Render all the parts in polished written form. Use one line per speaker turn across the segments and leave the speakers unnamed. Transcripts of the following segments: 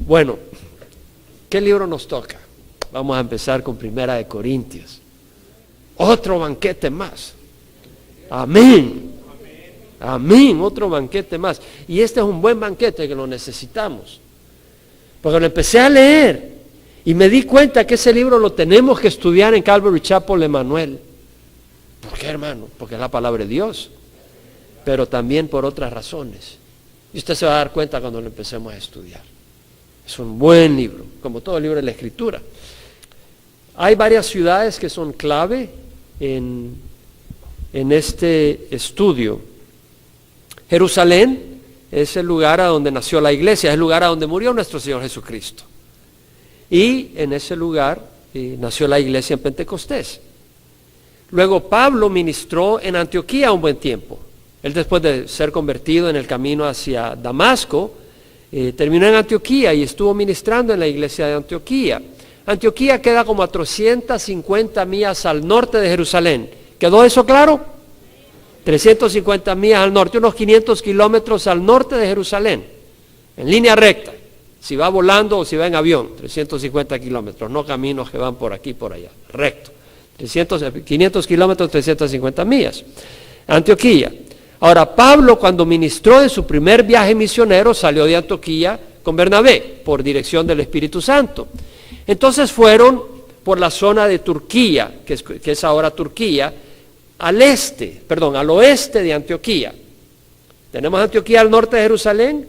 Bueno, ¿qué libro nos toca? Vamos a empezar con Primera de Corintios. Otro banquete más. Amén. Amén, otro banquete más. Y este es un buen banquete que lo necesitamos. Porque lo empecé a leer y me di cuenta que ese libro lo tenemos que estudiar en Calvary Chapel Emanuel. ¿Por qué, hermano? Porque es la palabra de Dios. Pero también por otras razones. Y usted se va a dar cuenta cuando lo empecemos a estudiar. Es un buen libro, como todo libro de la Escritura. Hay varias ciudades que son clave en este estudio. Jerusalén es el lugar a donde nació la iglesia, es el lugar a donde murió nuestro Señor Jesucristo. Y en ese lugar nació la iglesia en Pentecostés. Luego Pablo ministró en Antioquía un buen tiempo. Él, después de ser convertido en el camino hacia Damasco, terminó en Antioquía y estuvo ministrando en la iglesia de Antioquía. Antioquía queda como a 350 millas al norte de Jerusalén. ¿Quedó eso claro? 350 millas al norte, unos 500 kilómetros al norte de Jerusalén, en línea recta, si va volando o si va en avión, 350 kilómetros, no caminos que van por aquí y por allá, recto. 500 kilómetros, 350 millas. Antioquía. Ahora, Pablo, cuando ministró en su primer viaje misionero, salió de Antioquía con Bernabé, por dirección del Espíritu Santo. Entonces fueron por la zona de Turquía, que es ahora Turquía, al oeste de Antioquía. Tenemos Antioquía al norte de Jerusalén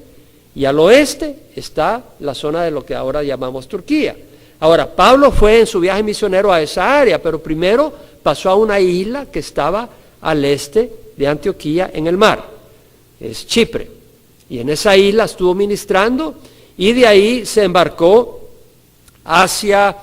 y al oeste está la zona de lo que ahora llamamos Turquía. Ahora, Pablo fue en su viaje misionero a esa área, pero primero pasó a una isla que estaba al este de Antioquía en el mar, es Chipre. Y en esa isla estuvo ministrando y de ahí se embarcó hacia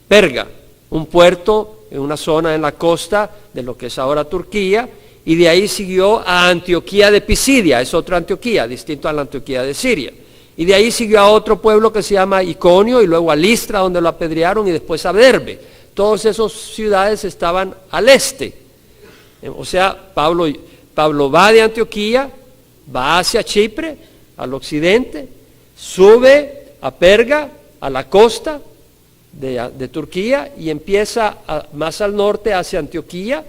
Perga, un puerto en una zona en la costa de lo que es ahora Turquía, y de ahí siguió a Antioquía de Pisidia, es otra Antioquía, distinto a la Antioquía de Siria. Y de ahí siguió a otro pueblo que se llama Iconio, y luego a Listra, donde lo apedrearon, y después a Derbe. Todas esas ciudades estaban al este. O sea, Pablo va de Antioquía, va hacia Chipre, al occidente, sube a Perga, a la costa de Turquía, y empieza más al norte hacia Antioquía,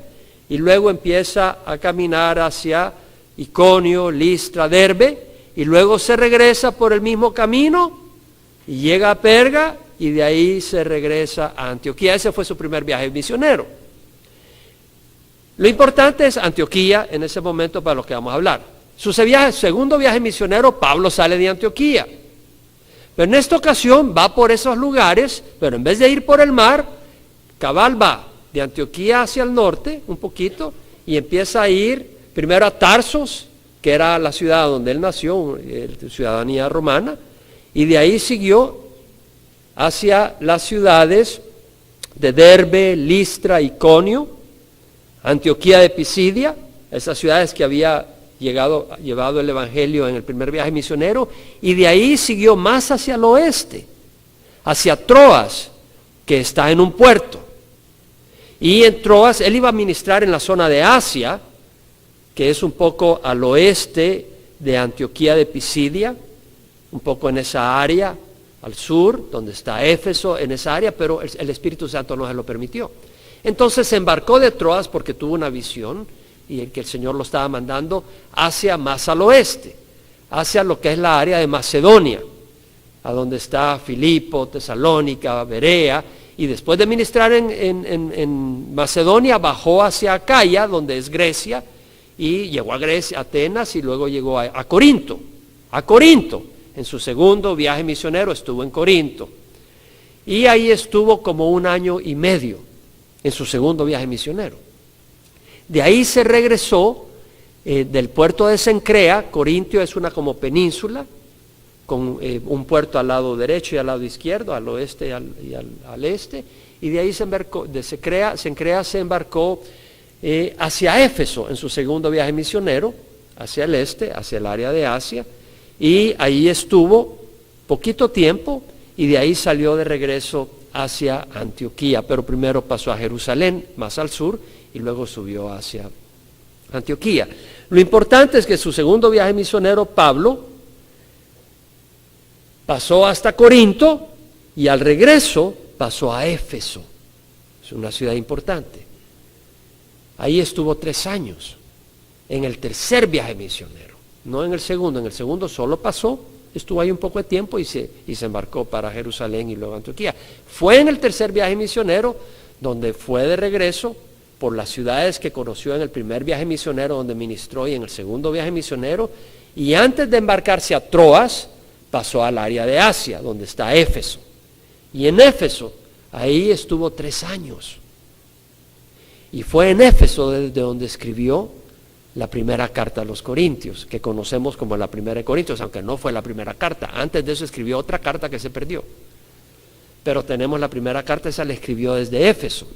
y luego empieza a caminar hacia Iconio, Listra, Derbe, y luego se regresa por el mismo camino y llega a Perga, y de ahí se regresa a Antioquía. Ese fue su primer viaje misionero. Lo importante es Antioquía en ese momento para lo que vamos a hablar. Su segundo viaje misionero, Pablo sale de Antioquía. Pero en esta ocasión va por esos lugares, pero en vez de ir por el mar, cabal va de Antioquía hacia el norte un poquito y empieza a ir primero a Tarsos, que era la ciudad donde él nació, ciudadanía romana, y de ahí siguió hacia las ciudades de Derbe, Listra, Iconio, Antioquía de Pisidia, esas ciudades que había llevado el evangelio en el primer viaje misionero, y de ahí siguió más hacia el oeste, hacia Troas, que está en un puerto. Y en Troas él iba a ministrar en la zona de Asia, que es un poco al oeste de Antioquía de Pisidia, un poco en esa área, al sur, donde está Éfeso, en esa área, pero el Espíritu Santo no se lo permitió. Entonces se embarcó de Troas porque tuvo una visión, y el que el Señor lo estaba mandando hacia más al oeste, hacia lo que es la área de Macedonia, a donde está Filipo, Tesalónica, Berea, y después de ministrar en Macedonia bajó hacia Acaya, donde es Grecia, y llegó a Grecia, Atenas, y luego llegó a Corinto. En su segundo viaje misionero estuvo en Corinto, y ahí estuvo como 1 año y medio en su segundo viaje misionero. De ahí se regresó del puerto de Cencrea. Corintio es una como península, con un puerto al lado derecho y al lado izquierdo, al oeste y al este, y de ahí se embarcó, de Cencrea se embarcó hacia Éfeso en su segundo viaje misionero, hacia el este, hacia el área de Asia, y ahí estuvo poquito tiempo, y de ahí salió de regreso hacia Antioquía, pero primero pasó a Jerusalén, más al sur, y luego subió hacia Antioquía. Lo importante es que su segundo viaje misionero, Pablo, Pasó hasta Corinto y al regreso pasó a Éfeso. Es una ciudad importante. Ahí estuvo 3 años, en el tercer viaje misionero, no en el segundo. En el segundo solo pasó, estuvo ahí un poco de tiempo y se embarcó para Jerusalén y luego Antioquía. Fue en el tercer viaje misionero donde fue de regreso por las ciudades que conoció en el primer viaje misionero donde ministró y en el segundo viaje misionero, y antes de embarcarse a Troas pasó al área de Asia donde está Éfeso, y en Éfeso ahí estuvo 3 años, y fue en Éfeso desde donde escribió la primera carta a los Corintios, que conocemos como la primera de Corintios, aunque no fue la primera carta. Antes de eso escribió otra carta que se perdió, pero tenemos la primera carta, esa la escribió desde Éfeso.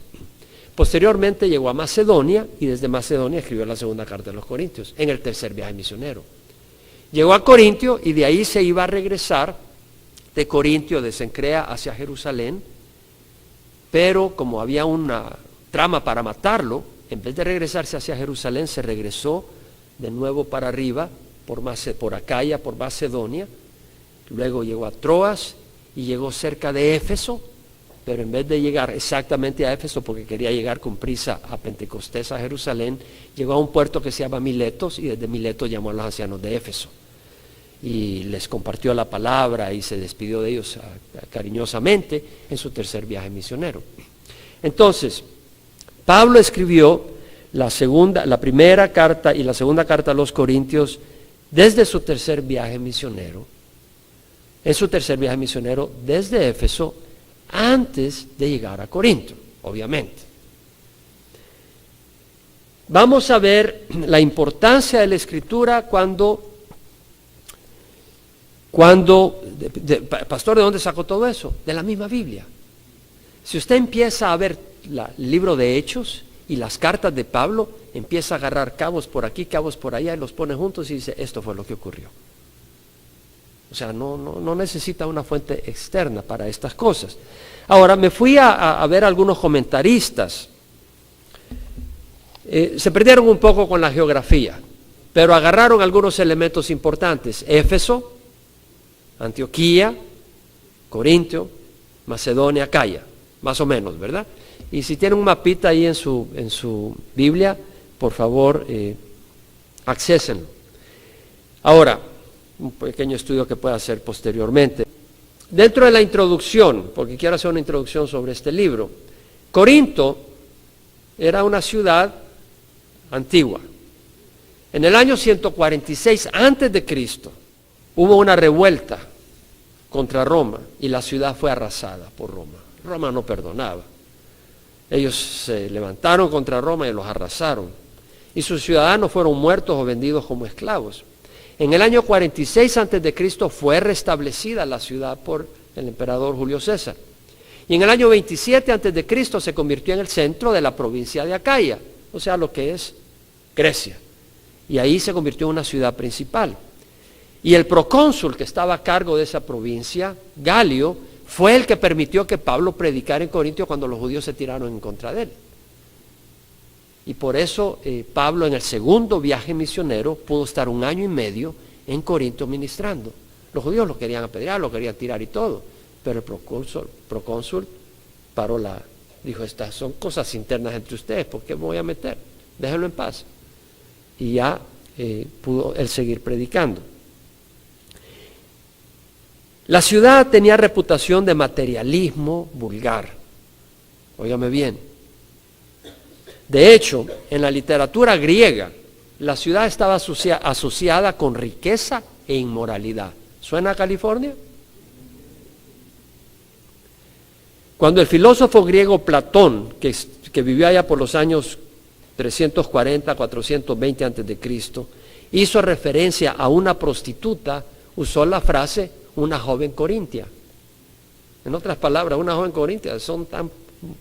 Posteriormente llegó a Macedonia y desde Macedonia escribió la segunda carta de los Corintios, en el tercer viaje misionero. Llegó a Corintio y de ahí se iba a regresar de Corintio, de Cencrea hacia Jerusalén, pero como había una trama para matarlo, en vez de regresarse hacia Jerusalén, se regresó de nuevo para arriba, por Acaya, por Macedonia, luego llegó a Troas y llegó cerca de Éfeso, pero en vez de llegar exactamente a Éfeso, porque quería llegar con prisa a Pentecostés, a Jerusalén, llegó a un puerto que se llama Miletos, y desde Miletos llamó a los ancianos de Éfeso, y les compartió la palabra y se despidió de ellos cariñosamente en su tercer viaje misionero. Entonces, Pablo escribió la primera carta y la segunda carta a los Corintios desde su tercer viaje misionero, en su tercer viaje misionero desde Éfeso, antes de llegar a Corinto, obviamente. Vamos a ver la importancia de la Escritura pastor, ¿de dónde sacó todo eso? De la misma Biblia. Si usted empieza a ver el libro de Hechos y las cartas de Pablo, empieza a agarrar cabos por aquí, cabos por allá, y los pone juntos y dice, esto fue lo que ocurrió. O sea, no necesita una fuente externa para estas cosas. Ahora, me fui a ver algunos comentaristas. Se perdieron un poco con la geografía, pero agarraron algunos elementos importantes. Éfeso, Antioquía, Corintio, Macedonia, Acaya, más o menos, ¿verdad? Y si tienen un mapita ahí en su Biblia, por favor, accesenlo. Ahora, un pequeño estudio que pueda hacer posteriormente. Dentro de la introducción, porque quiero hacer una introducción sobre este libro, Corinto era una ciudad antigua. En el año 146 antes de Cristo hubo una revuelta contra Roma y la ciudad fue arrasada por Roma. Roma no perdonaba. Ellos se levantaron contra Roma y los arrasaron. Y sus ciudadanos fueron muertos o vendidos como esclavos. En el año 46 a.C. fue restablecida la ciudad por el emperador Julio César. Y en el año 27 a.C. se convirtió en el centro de la provincia de Acaya, o sea, lo que es Grecia. Y ahí se convirtió en una ciudad principal. Y el procónsul que estaba a cargo de esa provincia, Galio, fue el que permitió que Pablo predicara en Corintio cuando los judíos se tiraron en contra de él. Y por eso Pablo en el segundo viaje misionero pudo estar 1 año y medio en Corinto ministrando. Los judíos lo querían apedrear, lo querían tirar y todo, pero el procónsul paró dijo, estas son cosas internas entre ustedes, ¿por qué me voy a meter? Déjenlo en paz. Y ya pudo él seguir predicando. La ciudad tenía reputación de materialismo vulgar. Óigame bien. De hecho, en la literatura griega, la ciudad estaba asociada con riqueza e inmoralidad. ¿Suena a California? Cuando el filósofo griego Platón, que vivió allá por los años 340, 420 a.C., hizo referencia a una prostituta, usó la frase una joven corintia. En otras palabras, una joven corintia,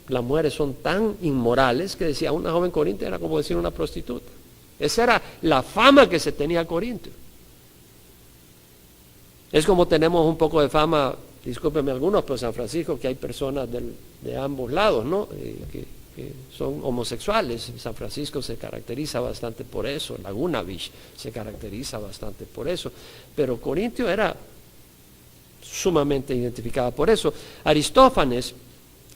las mujeres son tan inmorales que decía una joven corintia era como decir una prostituta. Esa era la fama que se tenía a Corinto. Es como tenemos un poco de fama, discúlpenme algunos, pero San Francisco, que hay personas de ambos lados, ¿no? Que son homosexuales. San Francisco se caracteriza bastante por eso, Laguna Beach se caracteriza bastante por eso, pero Corintio era sumamente identificada por eso. Aristófanes,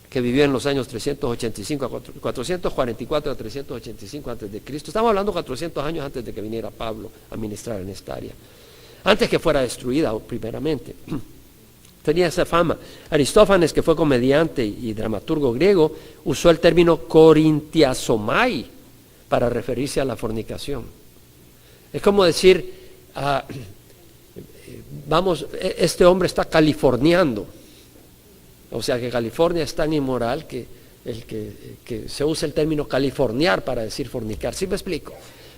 que vivió en los años 385 a 444 a 385 antes de Cristo, estamos hablando 400 años antes de que viniera Pablo a ministrar en esta área, antes que fuera destruida primeramente. Tenía esa fama. Aristófanes, que fue comediante y dramaturgo griego, usó el término korintiazomai para referirse a la fornicación. Es como decir, este hombre está californiando. O sea que California es tan inmoral que se usa el término californiar para decir fornicar. ¿Sí me explico?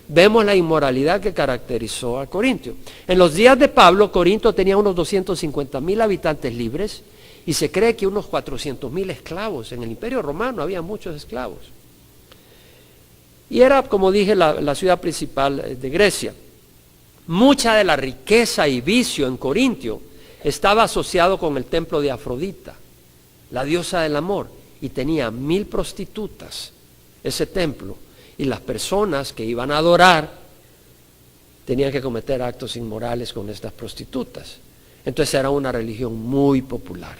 Vemos la inmoralidad que caracterizó a Corintio. En los días de Pablo, Corinto tenía unos 250,000 habitantes libres y se cree que unos 400,000 esclavos. En el Imperio Romano había muchos esclavos. Y era, como dije, la ciudad principal de Grecia. Mucha de la riqueza y vicio en Corintio estaba asociado con el templo de Afrodita, la diosa del amor, y tenía 1,000 prostitutas ese templo, y las personas que iban a adorar tenían que cometer actos inmorales con estas prostitutas. Entonces era una religión muy popular,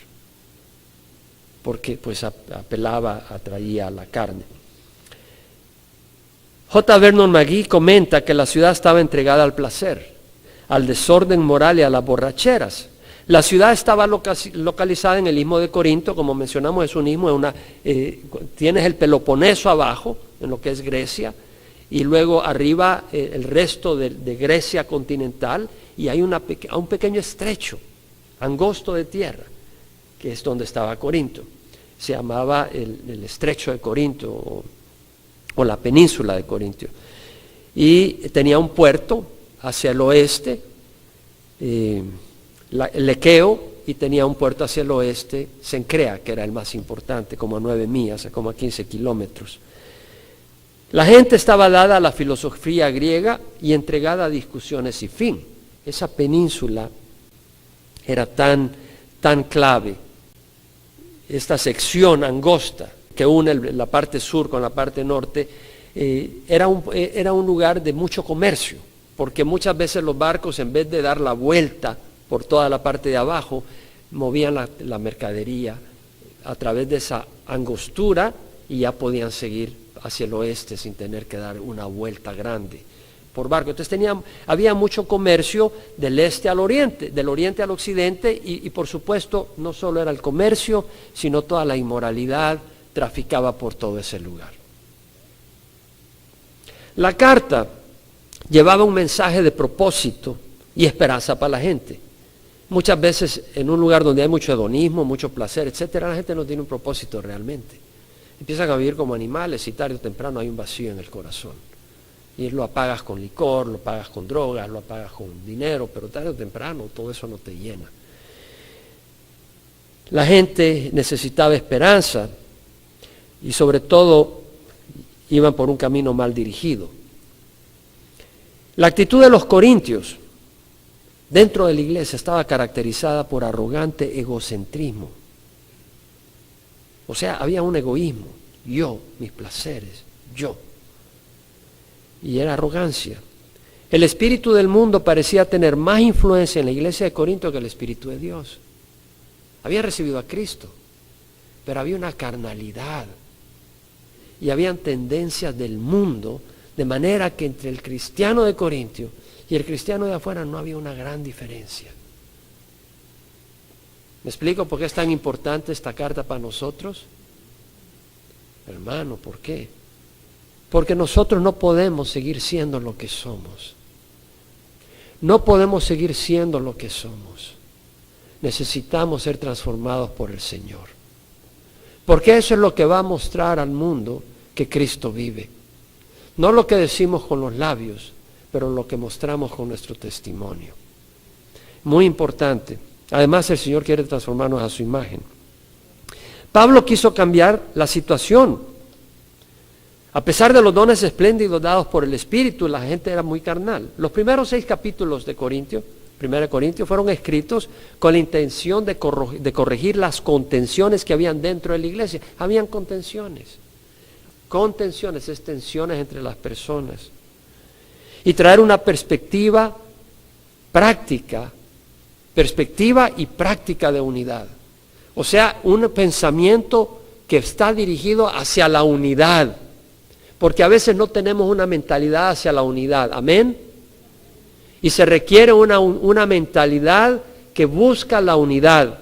porque pues atraía a la carne. J. Vernon McGee comenta que la ciudad estaba entregada al placer, al desorden moral y a las borracheras. La ciudad estaba localizada en el istmo de Corinto, como mencionamos, es un istmo, tienes el Peloponeso abajo, en lo que es Grecia, y luego arriba el resto de Grecia continental, y hay un pequeño estrecho, angosto de tierra, que es donde estaba Corinto. Se llamaba el estrecho de Corinto, o la península de Corinto. Y tenía un puerto hacia el oeste, el Equeo, y tenía un puerto hacia el oeste, Cencrea, que era el más importante, como a 9 millas, como a 15 kilómetros. La gente estaba dada a la filosofía griega y entregada a discusiones sin fin. Esa península era tan clave, esta sección angosta que une la parte sur con la parte norte, era un lugar de mucho comercio, porque muchas veces los barcos, en vez de dar la vuelta por toda la parte de abajo, movían la mercadería a través de esa angostura y ya podían seguir hacia el oeste sin tener que dar una vuelta grande por barco. Entonces había mucho comercio del este al oriente, del oriente al occidente, y por supuesto no solo era el comercio, sino toda la inmoralidad traficaba por todo ese lugar. La carta llevaba un mensaje de propósito y esperanza para la gente. Muchas veces en un lugar donde hay mucho hedonismo, mucho placer, etcétera, la gente no tiene un propósito realmente. Empiezan a vivir como animales y tarde o temprano hay un vacío en el corazón. Y lo apagas con licor, lo apagas con drogas, lo apagas con dinero, pero tarde o temprano todo eso no te llena. La gente necesitaba esperanza y sobre todo iban por un camino mal dirigido. La actitud de los corintios dentro de la iglesia estaba caracterizada por arrogante egocentrismo. O sea, había un egoísmo, yo, mis placeres, yo. Y era arrogancia. El espíritu del mundo parecía tener más influencia en la iglesia de Corinto que el espíritu de Dios. Habían recibido a Cristo, pero había una carnalidad y habían tendencias del mundo, de manera que entre el cristiano de Corintio y el cristiano de afuera no había una gran diferencia. ¿Me explico por qué es tan importante esta carta para nosotros? Hermano, ¿por qué? Porque nosotros no podemos seguir siendo lo que somos. No podemos seguir siendo lo que somos. Necesitamos ser transformados por el Señor. Porque eso es lo que va a mostrar al mundo que Cristo vive. No lo que decimos con los labios, pero lo que mostramos con nuestro testimonio. Muy importante. Además, el Señor quiere transformarnos a su imagen. Pablo quiso cambiar la situación. A pesar de los dones espléndidos dados por el Espíritu, la gente era muy carnal. Los primeros 6 capítulos de 1 Corintios, fueron escritos con la intención de corregir las contenciones que habían dentro de la iglesia. Habían contenciones, tensiones entre las personas. Y traer una perspectiva práctica perspectiva y práctica de unidad. O sea, un pensamiento que está dirigido hacia la unidad, porque a veces no tenemos una mentalidad hacia la unidad, amén. Y se requiere una mentalidad que busca la unidad,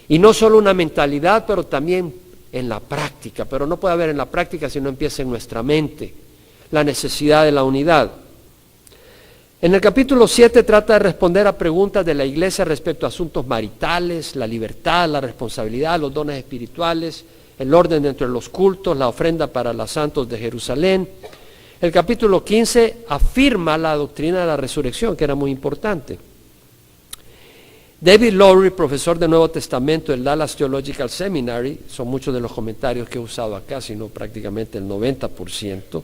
y no solo una mentalidad, pero también en la práctica, pero no puede haber en la práctica si no empieza en nuestra mente, la necesidad de la unidad. En el capítulo 7 trata de responder a preguntas de la iglesia respecto a asuntos maritales, la libertad, la responsabilidad, los dones espirituales, el orden dentro de los cultos, la ofrenda para los santos de Jerusalén. El capítulo 15 afirma la doctrina de la resurrección, que era muy importante. David Lowry, profesor del Nuevo Testamento del Dallas Theological Seminary, son muchos de los comentarios que he usado acá, sino prácticamente el 90%,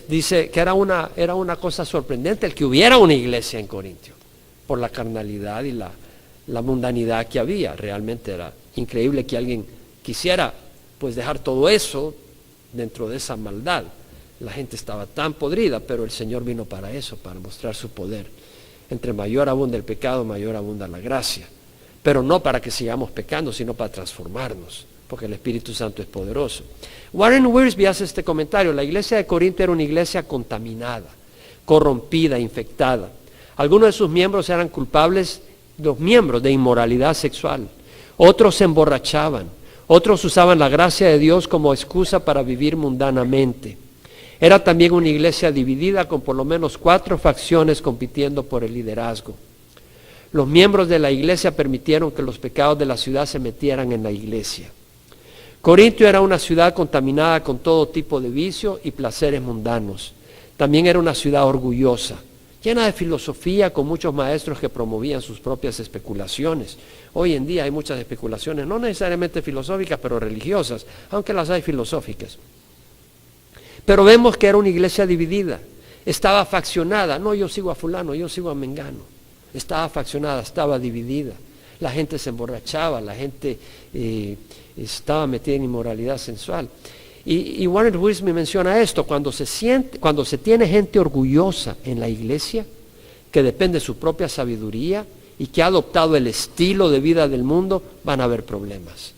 dice que era una cosa sorprendente el que hubiera una iglesia en Corintio, por la carnalidad y la mundanidad que había. Realmente era increíble que alguien quisiera pues dejar todo eso dentro de esa maldad. La gente estaba tan podrida, pero el Señor vino para eso, para mostrar su poder. Entre mayor abunda el pecado, mayor abunda la gracia. Pero no para que sigamos pecando, sino para transformarnos, porque el Espíritu Santo es poderoso. Warren Wiersbe hace este comentario: la iglesia de Corinto era una iglesia contaminada, corrompida, infectada. Algunos de sus miembros eran culpables, los miembros, de inmoralidad sexual. Otros se emborrachaban. Otros usaban la gracia de Dios como excusa para vivir mundanamente. Era también una iglesia dividida con por lo menos 4 facciones compitiendo por el liderazgo. Los miembros de la iglesia permitieron que los pecados de la ciudad se metieran en la iglesia. Corinto era una ciudad contaminada con todo tipo de vicio y placeres mundanos. También era una ciudad orgullosa, llena de filosofía, con muchos maestros que promovían sus propias especulaciones. Hoy en día hay muchas especulaciones, no necesariamente filosóficas, pero religiosas, aunque las hay filosóficas. Pero vemos que era una iglesia dividida, estaba faccionada. No, yo sigo a fulano, yo sigo a mengano. Estaba faccionada, estaba dividida. La gente se emborrachaba, la gente estaba metida en inmoralidad sensual. Y Warren Wiersbe menciona esto: cuando se tiene gente orgullosa en la iglesia, que depende de su propia sabiduría y que ha adoptado el estilo de vida del mundo, van a haber problemas.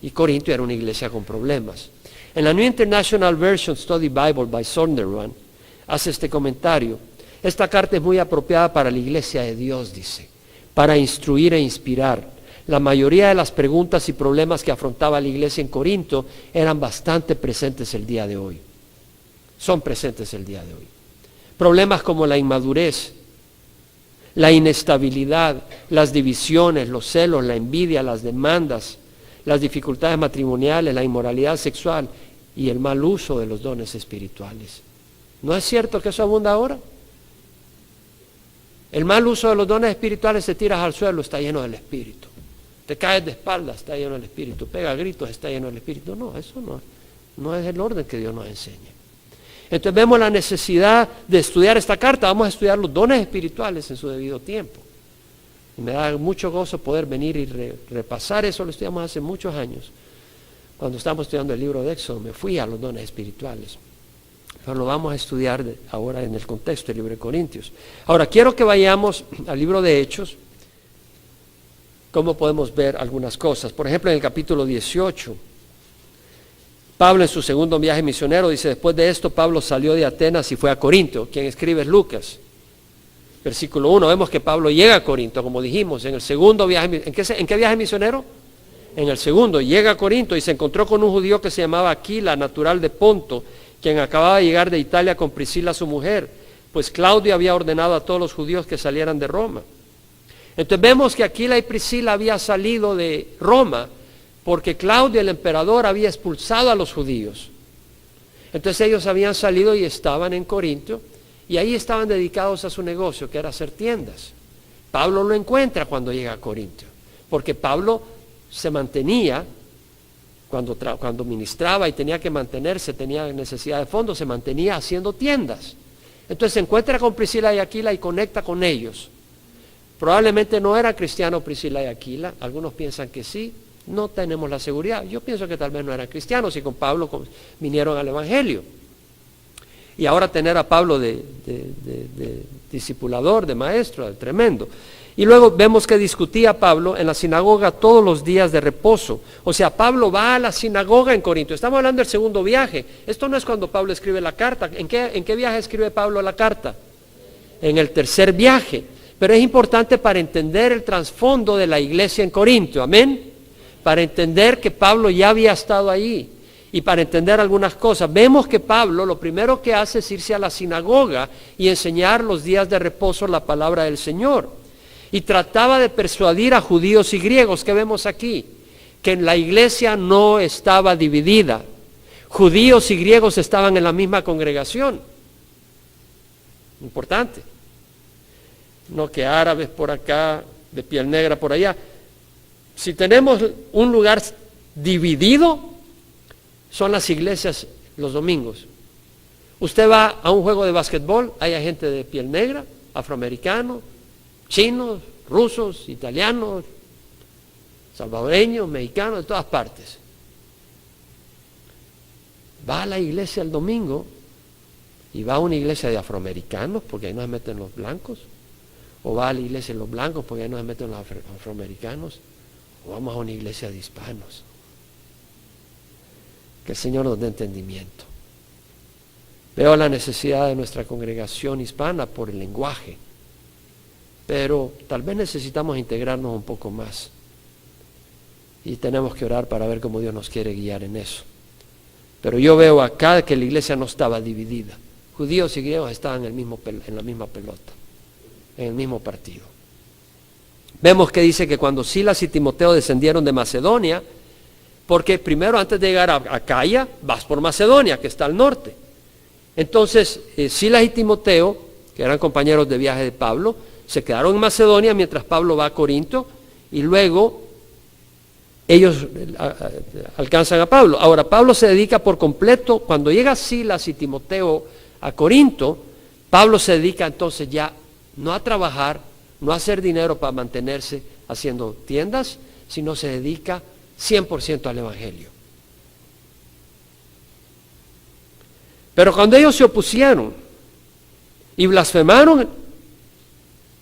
Y Corinto era una iglesia con problemas. En la New International Version Study Bible by Sondervan hace este comentario: esta carta es muy apropiada para la iglesia de Dios, dice, para instruir e inspirar. La mayoría de las preguntas y problemas que afrontaba la iglesia en Corinto eran bastante presentes el día de hoy. Son presentes el día de hoy. Problemas como la inmadurez, la inestabilidad, las divisiones, los celos, la envidia, las demandas, las dificultades matrimoniales, la inmoralidad sexual y el mal uso de los dones espirituales. ¿No es cierto que eso abunda ahora? El mal uso de los dones espirituales: se tiras al suelo, está lleno del Espíritu. Te caes de espaldas, está lleno del Espíritu. Pega gritos, está lleno del Espíritu. No, eso no es el orden que Dios nos enseña. Entonces vemos la necesidad de estudiar esta carta. Vamos a estudiar los dones espirituales en su debido tiempo. Y me da mucho gozo poder venir y repasar eso. Lo estudiamos hace muchos años. Cuando estábamos estudiando el libro de Éxodo, me fui a los dones espirituales. Pero lo vamos a estudiar ahora en el contexto del libro de Corintios. Ahora, quiero que vayamos al libro de Hechos. ¿Cómo podemos ver algunas cosas? Por ejemplo, en el capítulo 18, Pablo, en su segundo viaje misionero, dice: después de esto, Pablo salió de Atenas y fue a Corinto. Quien escribe es Lucas. Versículo 1, vemos que Pablo llega a Corinto, como dijimos, en el segundo viaje. ¿En qué viaje misionero? En el segundo. Llega a Corinto y se encontró con un judío que se llamaba Aquila, natural de Ponto, quien acababa de llegar de Italia con Priscila, su mujer, pues Claudio había ordenado a todos los judíos que salieran de Roma. Entonces vemos que Aquila y Priscila habían salido de Roma porque Claudio, el emperador, había expulsado a los judíos. Entonces ellos habían salido y estaban en Corinto, y ahí estaban dedicados a su negocio, que era hacer tiendas. Pablo lo encuentra cuando llega a Corinto, porque Pablo se mantenía, cuando ministraba y tenía que mantenerse, tenía necesidad de fondos, se mantenía haciendo tiendas. Entonces se encuentra con Priscila y Aquila y conecta con ellos. Probablemente no era cristiano Priscila y Aquila, algunos piensan que sí, no tenemos la seguridad. Yo pienso que tal vez no eran cristianos y con Pablo vinieron al Evangelio. Y ahora tener a Pablo de discipulador, de maestro, tremendo. Y luego vemos que discutía Pablo en la sinagoga todos los días de reposo. O sea, Pablo va a la sinagoga en Corinto. Estamos hablando del segundo viaje. Esto no es cuando Pablo escribe la carta. ¿En qué viaje escribe Pablo la carta? En el tercer viaje. Pero es importante para entender el trasfondo de la iglesia en Corinto. Amén. Para entender que Pablo ya había estado ahí. Y para entender algunas cosas, vemos que Pablo lo primero que hace es irse a la sinagoga y enseñar los días de reposo la palabra del Señor. Y trataba de persuadir a judíos y griegos, que vemos aquí, que en la iglesia no estaba dividida. Judíos y griegos estaban en la misma congregación. Importante. No que árabes por acá, de piel negra por allá. Si tenemos un lugar dividido, son las iglesias los domingos. Usted va a un juego de básquetbol, hay gente de piel negra, afroamericano, chinos, rusos, italianos, salvadoreños, mexicanos, de todas partes. Va a la iglesia el domingo y va a una iglesia de afroamericanos, porque ahí no se meten los blancos, o va a la iglesia de los blancos, porque ahí no se meten los afroamericanos, o vamos a una iglesia de hispanos. Que el Señor nos dé entendimiento. Veo la necesidad de nuestra congregación hispana por el lenguaje, pero tal vez necesitamos integrarnos un poco más. Y tenemos que orar para ver cómo Dios nos quiere guiar en eso. Pero yo veo acá que la iglesia no estaba dividida. Judíos y griegos estaban en la misma pelota, en el mismo partido. Vemos que dice que cuando Silas y Timoteo descendieron de Macedonia, porque primero antes de llegar a Acaya, vas por Macedonia, que está al norte. Entonces, Silas y Timoteo, que eran compañeros de viaje de Pablo, se quedaron en Macedonia mientras Pablo va a Corinto, y luego ellos alcanzan a Pablo. Ahora, Pablo se dedica por completo, cuando llega Silas y Timoteo a Corinto, Pablo se dedica entonces ya no a trabajar, no a hacer dinero para mantenerse haciendo tiendas, sino se dedica 100% al Evangelio. Pero cuando ellos se opusieron y blasfemaron,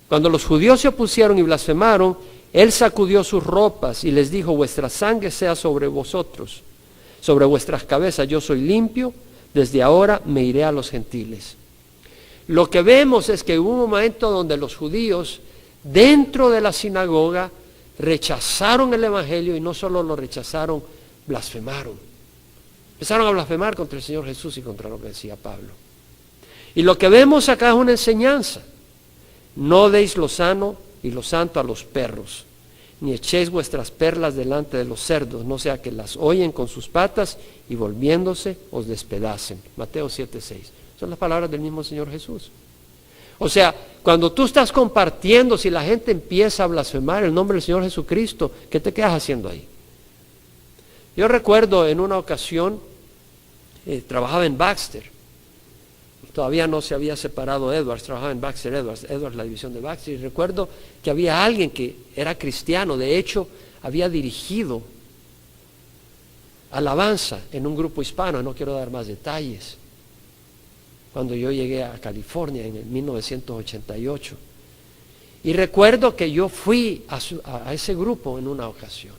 cuando los judíos se opusieron y blasfemaron, él sacudió sus ropas y les dijo: vuestra sangre sea sobre vosotros, sobre vuestras cabezas, yo soy limpio, desde ahora me iré a los gentiles. Lo que vemos es que hubo un momento donde los judíos, dentro de la sinagoga, rechazaron el Evangelio, y no solo lo rechazaron, blasfemaron. Empezaron a blasfemar contra el Señor Jesús y contra lo que decía Pablo. Y lo que vemos acá es una enseñanza. No deis lo sano y lo santo a los perros, ni echéis vuestras perlas delante de los cerdos, no sea que las hollen con sus patas y volviéndose os despedacen. Mateo 7:6. Son las palabras del mismo Señor Jesús. O sea, cuando tú estás compartiendo, si la gente empieza a blasfemar el nombre del Señor Jesucristo, ¿qué te quedas haciendo ahí? Yo recuerdo en una ocasión, trabajaba en Baxter, todavía no se había separado Edwards, trabajaba en Baxter Edwards, la división de Baxter, y recuerdo que había alguien que era cristiano, de hecho había dirigido alabanza en un grupo hispano, no quiero dar más detalles, cuando yo llegué a California en el 1988. Y recuerdo que yo fui a ese grupo en una ocasión.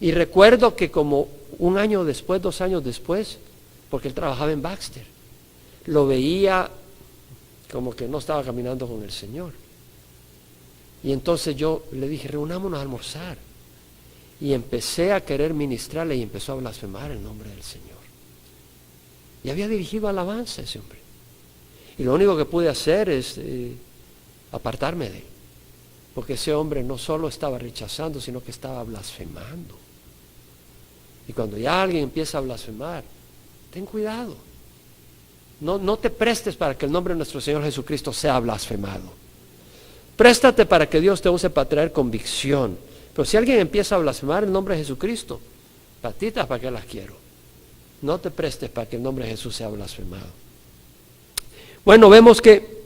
Y recuerdo que como un año después, 2 años después, porque él trabajaba en Baxter, lo veía como que no estaba caminando con el Señor. Y entonces yo le dije: reunámonos a almorzar. Y empecé a querer ministrarle y empezó a blasfemar el nombre del Señor. Y había dirigido alabanza ese hombre. Y lo único que pude hacer es apartarme de él. Porque ese hombre no solo estaba rechazando, sino que estaba blasfemando. Y cuando ya alguien empieza a blasfemar, ten cuidado. No te prestes para que el nombre de nuestro Señor Jesucristo sea blasfemado. Préstate para que Dios te use para traer convicción. Pero si alguien empieza a blasfemar el nombre de Jesucristo, patitas, ¿para qué las quiero? No te prestes para que el nombre de Jesús sea blasfemado. Bueno, vemos que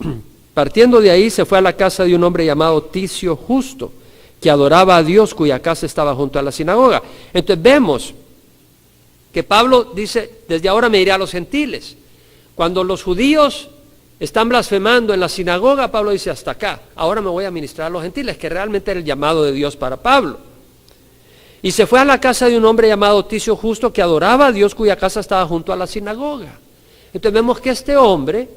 partiendo de ahí se fue a la casa de un hombre llamado Ticio Justo, que adoraba a Dios, cuya casa estaba junto a la sinagoga. Entonces vemos que Pablo dice: desde ahora me iré a los gentiles. Cuando los judíos están blasfemando en la sinagoga, Pablo dice, hasta acá, ahora me voy a ministrar a los gentiles, que realmente era el llamado de Dios para Pablo. Y se fue a la casa de un hombre llamado Ticio Justo, que adoraba a Dios, cuya casa estaba junto a la sinagoga. Entonces vemos que este hombre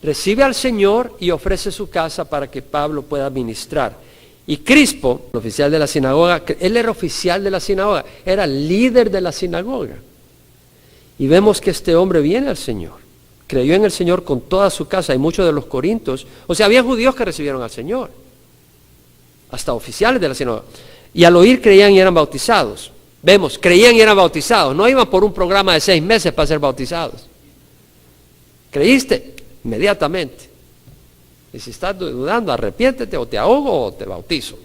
recibe al Señor y ofrece su casa para que Pablo pueda ministrar. Y Crispo, el oficial de la sinagoga, él era oficial de la sinagoga, era líder de la sinagoga. Y vemos que este hombre viene al Señor, creyó en el Señor con toda su casa, y muchos de los corintios, o sea, había judíos que recibieron al Señor, hasta oficiales de la sinagoga. Y al oír creían y eran bautizados. Vemos, creían y eran bautizados, no iban por un programa de 6 meses para ser bautizados. ¿Creíste? Inmediatamente. Y si estás dudando, arrepiéntete, o te ahogo o te bautizo.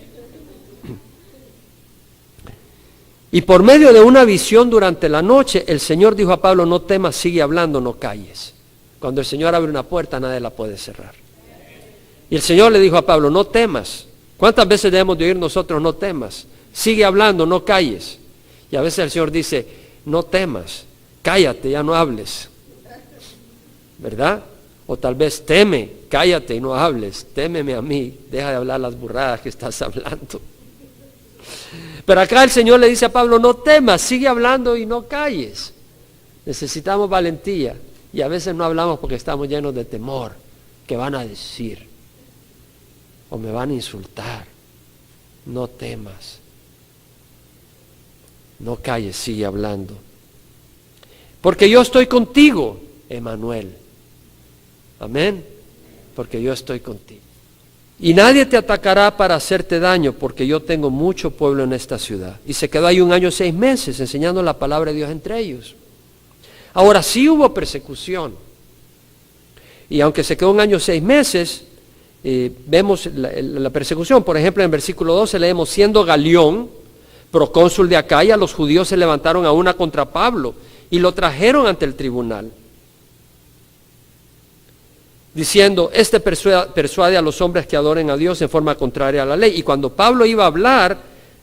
Y por medio de una visión durante la noche, el Señor dijo a Pablo, no temas, sigue hablando, no calles. Cuando el Señor abre una puerta, nadie la puede cerrar. Y el Señor le dijo a Pablo, no temas. ¿Cuántas veces debemos de oír nosotros, no temas? Sigue hablando, no calles. Y a veces el Señor dice, no temas, cállate, ya no hables. ¿Verdad? O tal vez teme, cállate y no hables, témeme a mí, deja de hablar las burradas que estás hablando. Pero acá el Señor le dice a Pablo, no temas, sigue hablando y no calles. Necesitamos valentía y a veces no hablamos porque estamos llenos de temor. ¿Qué van a decir? O me van a insultar. No temas. No calles, sigue hablando. Porque yo estoy contigo, Emanuel. Amén. Porque yo estoy contigo. Y nadie te atacará para hacerte daño, porque yo tengo mucho pueblo en esta ciudad. Y se quedó ahí 1 año y 6 meses enseñando la palabra de Dios entre ellos. Ahora sí hubo persecución. Y aunque se quedó 1 año y 6 meses, vemos la persecución. Por ejemplo, en el versículo 12 leemos, siendo Galión, procónsul de Acaya, los judíos se levantaron a una contra Pablo y lo trajeron ante el tribunal, diciendo, este persuade a los hombres que adoren a Dios en forma contraria a la ley. Y cuando Pablo iba a hablar,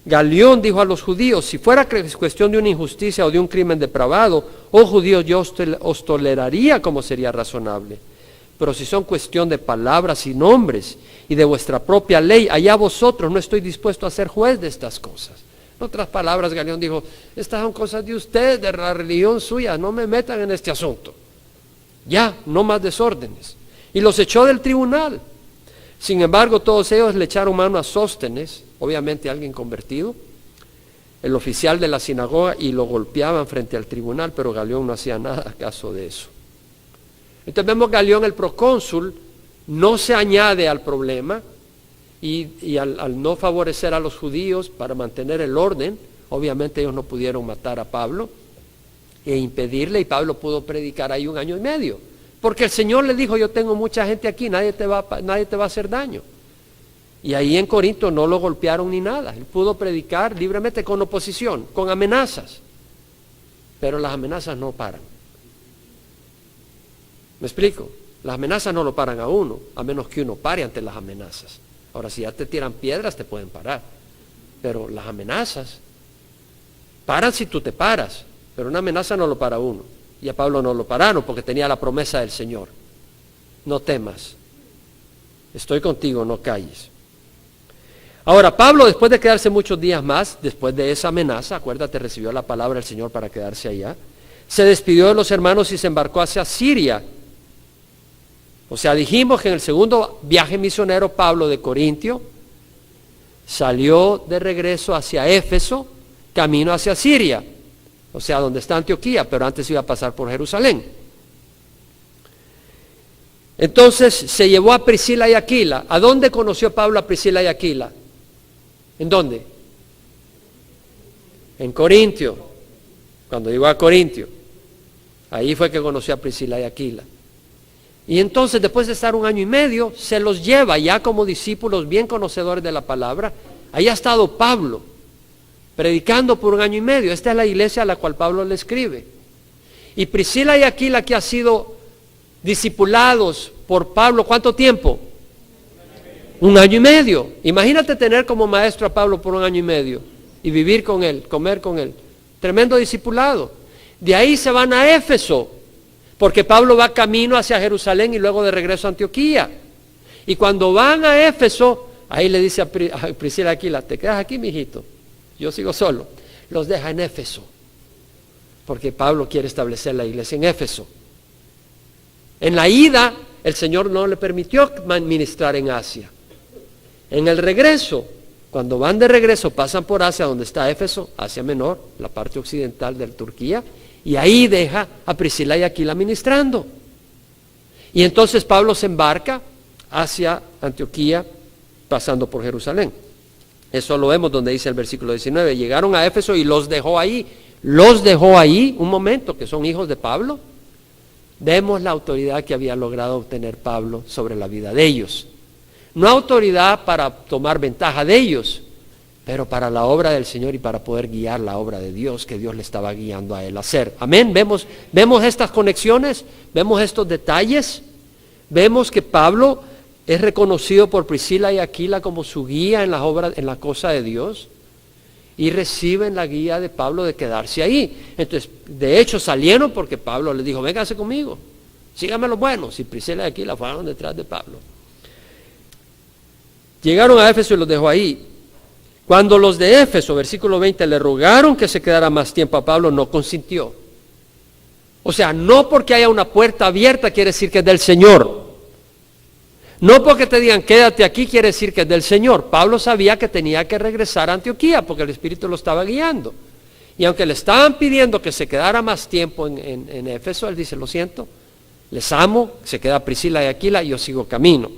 Galión dijo a los judíos, si fuera cuestión de una injusticia o de un crimen depravado, oh judíos, yo os toleraría como sería razonable. Pero si son cuestión de palabras y nombres y de vuestra propia ley, allá vosotros, no estoy dispuesto a ser juez de estas cosas. En otras palabras, Galión dijo, estas son cosas de ustedes, de la religión suya, no me metan en este asunto. Ya, no más desórdenes. Y los echó del tribunal. Sin embargo, todos ellos le echaron mano a Sóstenes, obviamente alguien convertido, el oficial de la sinagoga, y lo golpeaban frente al tribunal, pero Galión no hacía nada caso de eso. Entonces vemos Galión, el procónsul, no se añade al problema, y al no favorecer a los judíos para mantener el orden, obviamente ellos no pudieron matar a Pablo e impedirle, y Pablo pudo predicar ahí 1 año y medio. Porque el Señor le dijo, yo tengo mucha gente aquí, nadie te va a hacer daño. Y ahí en Corinto no lo golpearon ni nada. Él pudo predicar libremente con oposición, con amenazas. Pero las amenazas no paran. ¿Me explico? Las amenazas no lo paran a uno, a menos que uno pare ante las amenazas. Ahora, si ya te tiran piedras, te pueden parar. Pero las amenazas paran si tú te paras. Pero una amenaza no lo para uno. Y a Pablo no lo pararon porque tenía la promesa del Señor. No temas. Estoy contigo, no calles. Ahora, Pablo, después de quedarse muchos días más, después de esa amenaza, acuérdate, recibió la palabra del Señor para quedarse allá, se despidió de los hermanos y se embarcó hacia Siria. O sea, dijimos que en el segundo viaje misionero, Pablo de Corintio salió de regreso hacia Éfeso, camino hacia Siria. O sea, donde está Antioquía, pero antes iba a pasar por Jerusalén. Entonces se llevó a Priscila y Aquila. ¿A dónde conoció Pablo a Priscila y Aquila? ¿En dónde? En Corintio. Cuando llegó a Corintio. Ahí fue que conoció a Priscila y Aquila. Y entonces, después de estar 1 año y medio, se los lleva ya como discípulos bien conocedores de la palabra. Ahí ha estado Pablo, predicando por 1 año y medio. Esta es la iglesia a la cual Pablo le escribe. Y Priscila y Aquila, que ha sido discipulados por Pablo, ¿cuánto tiempo? 1 año y medio. Imagínate tener como maestro a Pablo por 1 año y medio y vivir con él, comer con él. Tremendo discipulado. De ahí se van a Éfeso. porque Pablo va camino hacia Jerusalén y luego de regreso a Antioquía. Y cuando van a Éfeso, ahí le dice a Priscila y Aquila, te quedas aquí, mijito, yo sigo solo. Los deja en Éfeso, porque Pablo quiere establecer la iglesia en Éfeso. En la ida, el Señor no le permitió ministrar en Asia. En el regreso, cuando van de regreso, pasan por Asia, donde está Éfeso, Asia Menor, la parte occidental de Turquía, y ahí deja a Priscila y Aquila ministrando. Y entonces Pablo se embarca hacia Antioquía, pasando por Jerusalén. Eso lo vemos donde dice el versículo 19, llegaron a Éfeso y los dejó ahí. Los dejó ahí, un momento, que son hijos de Pablo. Vemos la autoridad que había logrado obtener Pablo sobre la vida de ellos. No autoridad para tomar ventaja de ellos, pero para la obra del Señor y para poder guiar la obra de Dios que Dios le estaba guiando a él a hacer. Amén. Vemos estas conexiones, vemos estos detalles, vemos que Pablo es reconocido por Priscila y Aquila como su guía en las obras, en la cosa de Dios, y reciben la guía de Pablo de quedarse ahí. Entonces, de hecho, salieron porque Pablo les dijo, véngase conmigo, síganme los buenos, y Priscila y Aquila fueron detrás de Pablo. Llegaron a Éfeso y los dejó ahí. Cuando los de Éfeso, versículo 20, le rogaron que se quedara más tiempo a Pablo, no consintió. O sea, no porque haya una puerta abierta quiere decir que es del Señor. No porque te digan quédate aquí quiere decir que es del Señor. Pablo sabía que tenía que regresar a Antioquía porque el Espíritu lo estaba guiando. Y aunque le estaban pidiendo que se quedara más tiempo en Éfeso, él dice, lo siento, les amo, se queda Priscila y Aquila y yo sigo camino.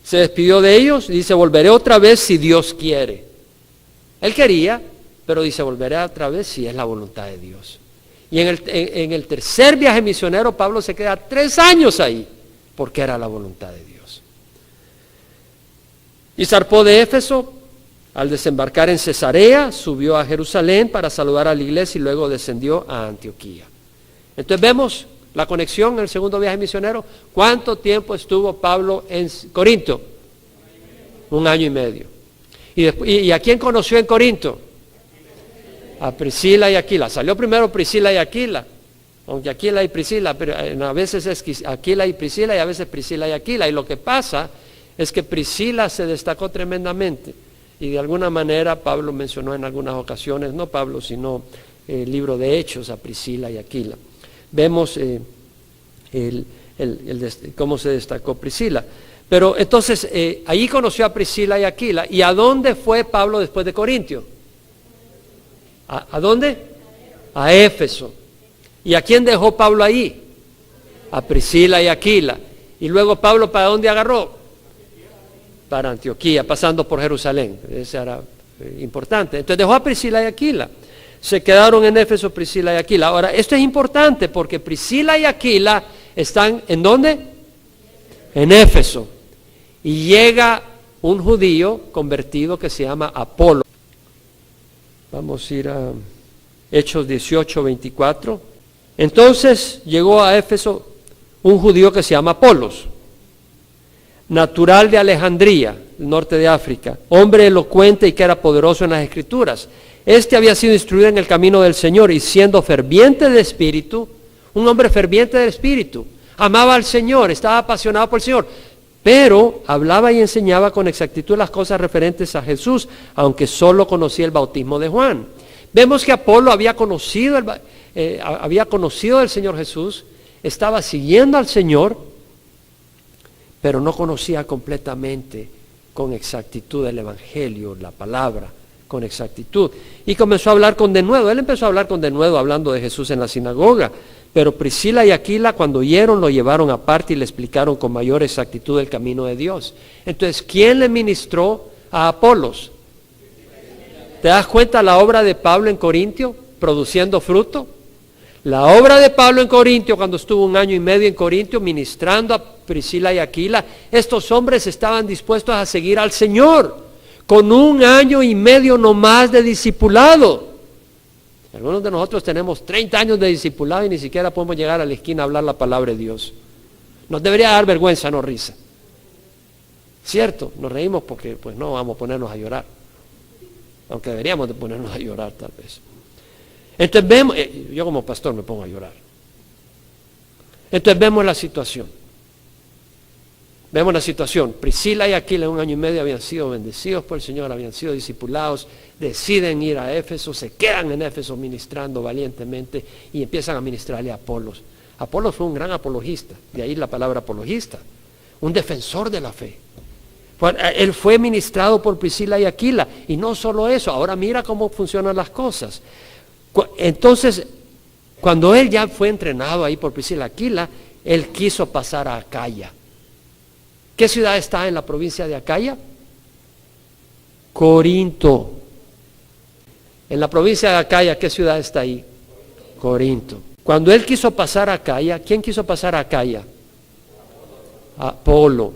Se despidió de ellos y dice, volveré otra vez si Dios quiere. Él quería, pero dice, volveré otra vez si es la voluntad de Dios. Y en el tercer viaje misionero, Pablo se queda 3 años ahí, porque era la voluntad de Dios. Y zarpó de Éfeso, al desembarcar en Cesarea, subió a Jerusalén para saludar a la iglesia y luego descendió a Antioquía. Entonces vemos la conexión en el segundo viaje misionero. ¿Cuánto tiempo estuvo Pablo en Corinto? 1 año y medio. ¿Y a quién conoció en Corinto? A Priscila y Aquila. Salió primero Priscila y Aquila, aunque Aquila y Priscila, pero a veces es Aquila y Priscila y a veces Priscila y Aquila. Y lo que pasa es que Priscila se destacó tremendamente y de alguna manera Pablo mencionó en algunas ocasiones, no Pablo, sino el libro de Hechos, a Priscila y Aquila. Vemos cómo se destacó Priscila. Pero entonces, ahí conoció a Priscila y Aquila. ¿Y a dónde fue Pablo después de Corintio? ¿A dónde? A Éfeso. ¿Y a quién dejó Pablo ahí? A Priscila y Aquila. Y luego Pablo, ¿para dónde agarró? Para Antioquía, pasando por Jerusalén. Eso era importante. Entonces dejó a Priscila y Aquila. Se quedaron en Éfeso Priscila y Aquila. Ahora, esto es importante porque Priscila y Aquila están, ¿en dónde? En Éfeso. Y llega un judío convertido que se llama Apolo. Vamos a ir a Hechos 18, 24. Entonces llegó a Éfeso un judío que se llama Apolos, natural de Alejandría, el norte de África, hombre elocuente y que era poderoso en las Escrituras. Este había sido instruido en el camino del Señor y siendo ferviente de espíritu, un hombre ferviente de espíritu, amaba al Señor, estaba apasionado por el Señor, pero hablaba y enseñaba con exactitud las cosas referentes a Jesús, aunque solo conocía el bautismo de Juan. Vemos que Apolo había conocido del Señor Jesús, estaba siguiendo al Señor, pero no conocía completamente con exactitud el Evangelio, la palabra, con exactitud. Y comenzó a hablar con denuedo. Él empezó a hablar con denuedo hablando de Jesús en la sinagoga. Pero Priscila y Aquila, cuando oyeron, lo llevaron aparte y le explicaron con mayor exactitud el camino de Dios. Entonces, ¿quién le ministró a Apolos? ¿Te das cuenta la obra de Pablo en Corintio produciendo fruto? La obra de Pablo en Corintio, cuando estuvo 1 año y medio en Corintio ministrando a Priscila y Aquila, estos hombres estaban dispuestos a seguir al Señor con 1 año y medio nomás de discipulado. Algunos de nosotros tenemos 30 años de discipulado y ni siquiera podemos llegar a la esquina a hablar la palabra de Dios. Nos debería dar vergüenza, no risa. Cierto, nos reímos porque pues no vamos a ponernos a llorar. Aunque deberíamos de ponernos a llorar tal vez. Entonces vemos, yo como pastor me pongo a llorar. Entonces vemos la situación. Vemos la situación. Priscila y Aquila en 1 año y medio habían sido bendecidos por el Señor, habían sido discipulados, deciden ir a Éfeso, se quedan en Éfeso ministrando valientemente y empiezan a ministrarle a Apolos. Apolos fue un gran apologista, de ahí la palabra apologista, un defensor de la fe. Él fue ministrado por Priscila y Aquila, y no solo eso, ahora mira cómo funcionan las cosas. Entonces, cuando él ya fue entrenado ahí por Priscila y Aquila, él quiso pasar a Acaya. ¿Qué ciudad está en la provincia de Acaya? Corinto. En la provincia de Acaya, ¿qué ciudad está ahí? Corinto. Cuando él quiso pasar a Acaya, ¿quién quiso pasar a Acaya? Apolo.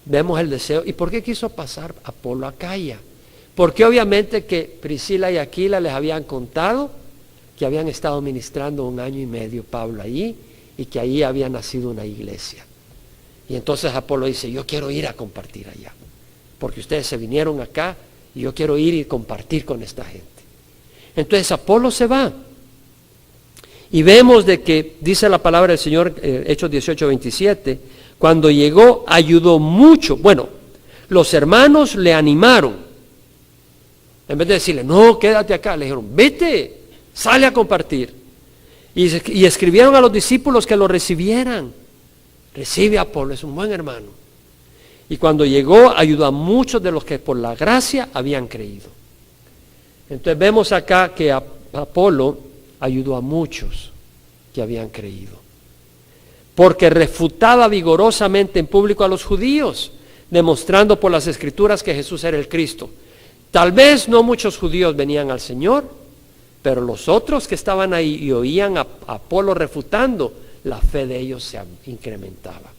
Vemos el deseo. ¿Y por qué quiso pasar Apolo a Acaya? Porque obviamente que Priscila y Aquila les habían contado que habían estado ministrando 1 año y medio Pablo allí y que allí había nacido una iglesia. Y entonces Apolo dice, yo quiero ir a compartir allá, porque ustedes se vinieron acá y yo quiero ir y compartir con esta gente. Entonces Apolo se va. Y vemos de que, dice la palabra del Señor, Hechos 18:27, cuando llegó ayudó mucho. Bueno, los hermanos le animaron. En vez de decirle, no, quédate acá, le dijeron, vete, sale a compartir. Y escribieron a los discípulos que lo recibieran. Recibe a Apolo, es un buen hermano. Y cuando llegó, ayudó a muchos de los que por la gracia habían creído. Entonces vemos acá que Apolo ayudó a muchos que habían creído. Porque refutaba vigorosamente en público a los judíos, demostrando por las Escrituras que Jesús era el Cristo. Tal vez no muchos judíos venían al Señor, pero los otros que estaban ahí y oían a Apolo refutando, la fe de ellos se incrementaba.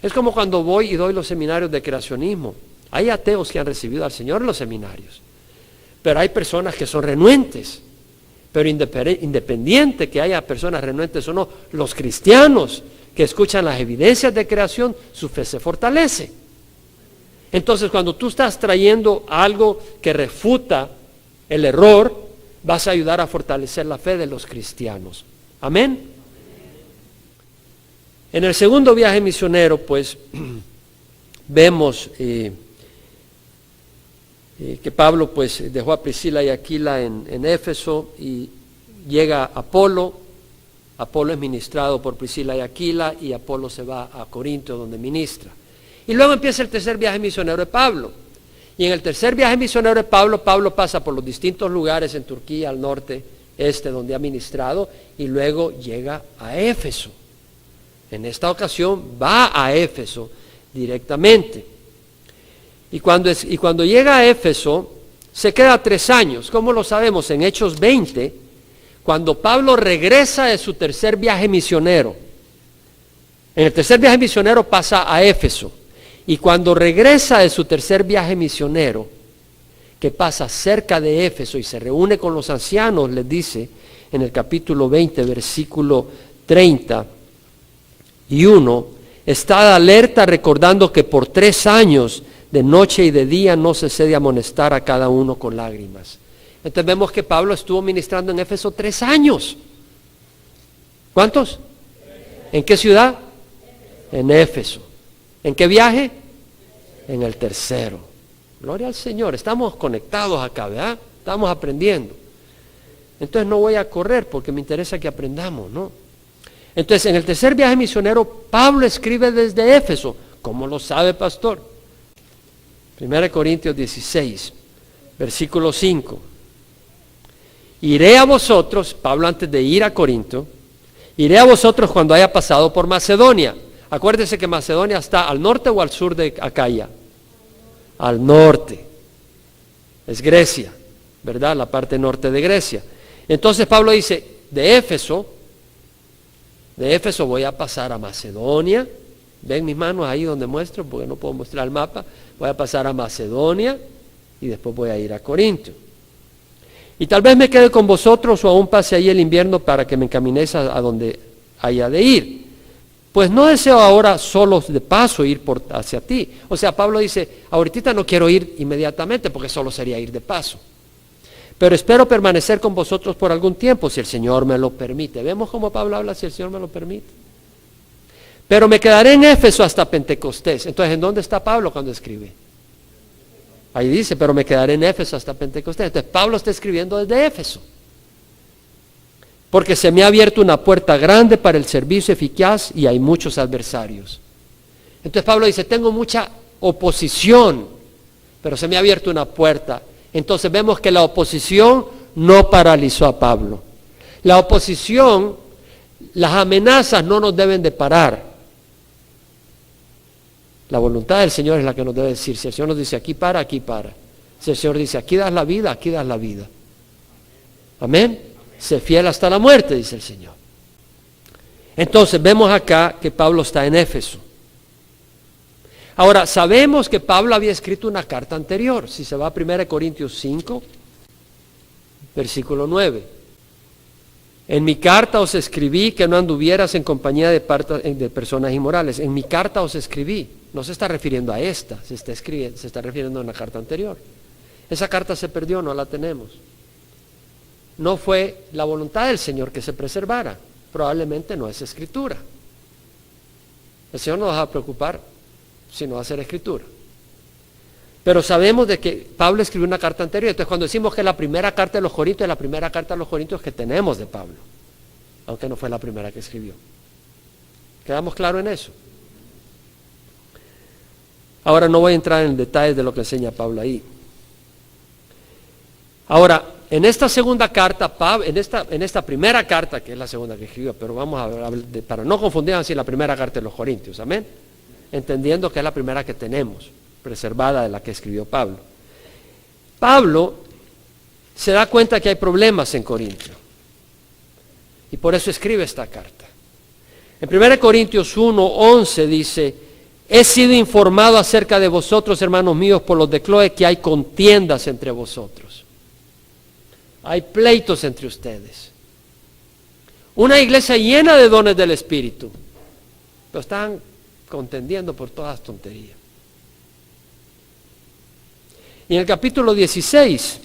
Es como cuando voy y doy los seminarios de creacionismo. Hay ateos que han recibido al Señor en los seminarios, pero hay personas que son renuentes. Pero independiente que haya personas renuentes o no, los cristianos que escuchan las evidencias de creación, su fe se fortalece. Entonces, cuando tú estás trayendo algo que refuta el error, vas a ayudar a fortalecer la fe de los cristianos. Amén. En el segundo viaje misionero, pues, vemos que Pablo, pues, dejó a Priscila y Aquila en Éfeso y llega Apolo. Apolo es ministrado por Priscila y Aquila y Apolo se va a Corinto donde ministra. Y luego empieza el tercer viaje misionero de Pablo. Y en el tercer viaje misionero de Pablo, Pablo pasa por los distintos lugares en Turquía, al norte, donde ha ministrado, y luego llega a Éfeso. En esta ocasión va a Éfeso directamente. Y cuando llega a Éfeso, se queda 3 años. ¿Cómo lo sabemos? En Hechos 20, cuando Pablo regresa de su tercer viaje misionero. En el tercer viaje misionero pasa a Éfeso. Y cuando regresa de su tercer viaje misionero, que pasa cerca de Éfeso y se reúne con los ancianos, les dice en el capítulo 20, versículo 30, y 1, estad alerta recordando que por 3 años de noche y de día no cesé de amonestar a cada uno con lágrimas. Entonces vemos que Pablo estuvo ministrando en Éfeso 3 años. ¿Cuántos? ¿En qué ciudad? En Éfeso. ¿En qué viaje? En el tercero. Gloria al Señor. Estamos conectados acá, ¿verdad? Estamos aprendiendo. Entonces no voy a correr porque me interesa que aprendamos, ¿no? Entonces, en el tercer viaje misionero, Pablo escribe desde Éfeso. ¿Cómo lo sabe, pastor? 1 Corintios 16, versículo 5. Iré a vosotros, Pablo antes de ir a Corinto, iré a vosotros cuando haya pasado por Macedonia. Acuérdese que Macedonia está al norte o al sur de Acaya. Al norte. Es Grecia, ¿verdad? La parte norte de Grecia. Entonces Pablo dice, de Éfeso voy a pasar a Macedonia. Ven mis manos ahí donde muestro, porque no puedo mostrar el mapa. Voy a pasar a Macedonia y después voy a ir a Corinto. Y tal vez me quede con vosotros o aún pase ahí el invierno para que me encaminéis a donde haya de ir. Pues no deseo ahora solo de paso ir hacia ti. O sea, Pablo dice, ahorita no quiero ir inmediatamente porque solo sería ir de paso. Pero espero permanecer con vosotros por algún tiempo, si el Señor me lo permite. ¿Vemos cómo Pablo habla, si el Señor me lo permite? Pero me quedaré en Éfeso hasta Pentecostés. Entonces, ¿en dónde está Pablo cuando escribe? Ahí dice, pero me quedaré en Éfeso hasta Pentecostés. Entonces, Pablo está escribiendo desde Éfeso. Porque se me ha abierto una puerta grande para el servicio eficaz y hay muchos adversarios. Entonces, Pablo dice, tengo mucha oposición, pero se me ha abierto una puerta. Entonces vemos que la oposición no paralizó a Pablo. La oposición, las amenazas no nos deben de parar. La voluntad del Señor es la que nos debe decir. Si el Señor nos dice aquí para, aquí para. Si el Señor dice aquí das la vida, aquí das la vida. Amén. Sé fiel hasta la muerte, dice el Señor. Entonces vemos acá que Pablo está en Éfeso. Ahora, sabemos que Pablo había escrito una carta anterior. Si se va a 1 Corintios 5, versículo 9. En mi carta os escribí que no anduvieras en compañía de personas inmorales. En mi carta os escribí. No se está refiriendo a esta, se está refiriendo a una carta anterior. Esa carta se perdió, no la tenemos. No fue la voluntad del Señor que se preservara. Probablemente no es escritura. El Señor no va a preocupar si no va a ser escritura. Pero sabemos de que Pablo escribió una carta anterior. Entonces, cuando decimos que la primera carta de los Corintios es la primera carta de los Corintios que tenemos de Pablo, aunque no fue la primera que escribió. ¿Quedamos claros en eso? Ahora no voy a entrar en detalles de lo que enseña Pablo ahí. Ahora, en esta segunda carta, en esta primera carta, que es la segunda que escribió, pero vamos a ver, para no confundir así, la primera carta de los Corintios, amén, entendiendo que es la primera que tenemos, preservada de la que escribió Pablo. Pablo se da cuenta que hay problemas en Corintio, y por eso escribe esta carta. En 1 Corintios 1:11 dice, he sido informado acerca de vosotros, hermanos míos, por los de Cloé, que hay contiendas entre vosotros. Hay pleitos entre ustedes. Una iglesia llena de dones del Espíritu, pero están contendiendo por todas tonterías. Y en el capítulo 16,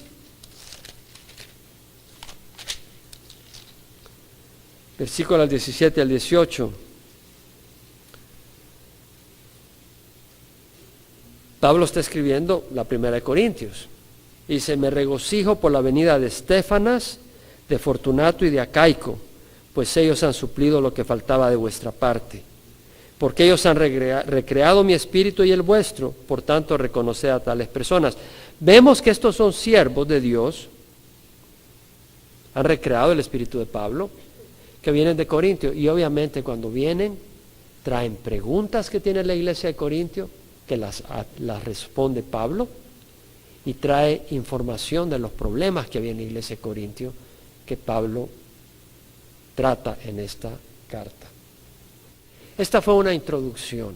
versículos 17 al 18, Pablo está escribiendo la primera de Corintios. Dice, me regocijo por la venida de Estéfanas, de Fortunato y de Acaico, pues ellos han suplido lo que faltaba de vuestra parte. Porque ellos han recreado mi espíritu y el vuestro, por tanto reconoced a tales personas. Vemos que estos son siervos de Dios, han recreado el espíritu de Pablo, que vienen de Corintio, y obviamente cuando vienen, traen preguntas que tiene la iglesia de Corintio, que las responde Pablo, y trae información de los problemas que había en la iglesia de Corintio, que Pablo trata en esta carta. Esta fue una introducción.